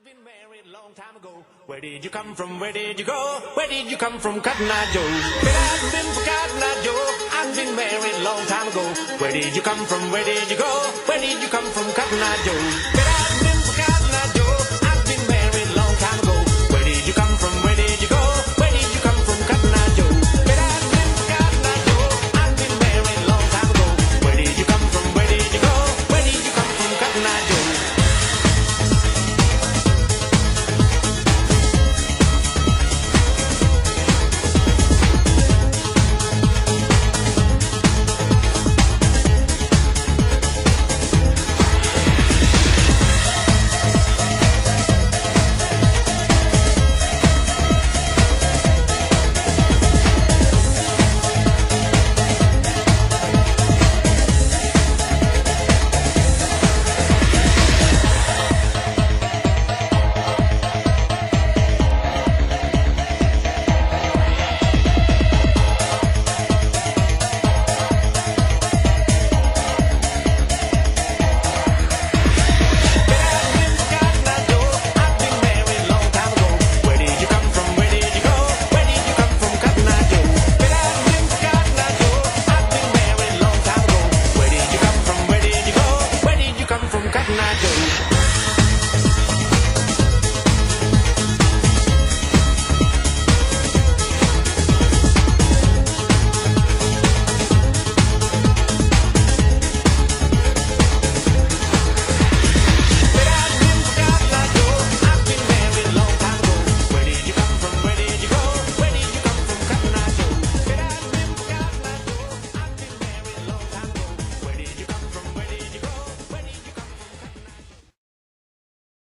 been married a long time ago. Where did you come from? Where did you go? Where did you come from, Cotton Eye Joe? But I've been for Cotton Eye Joe. I've been married a long time ago. Where did you come from? Where did you go? Where did you come from, Cotton Eye Joe? But I've been for Cotton Eye Joe. I've been married a long time ago. Where did you come from? Where did you go? Where did you come from, Cotton Eye Joe? But I've been for Cotton Eye Joe. I've been married a long time ago. Where did you come from? Where did you go? Where did you come from, Cotton Eye Joe? Cotton Eye Joe.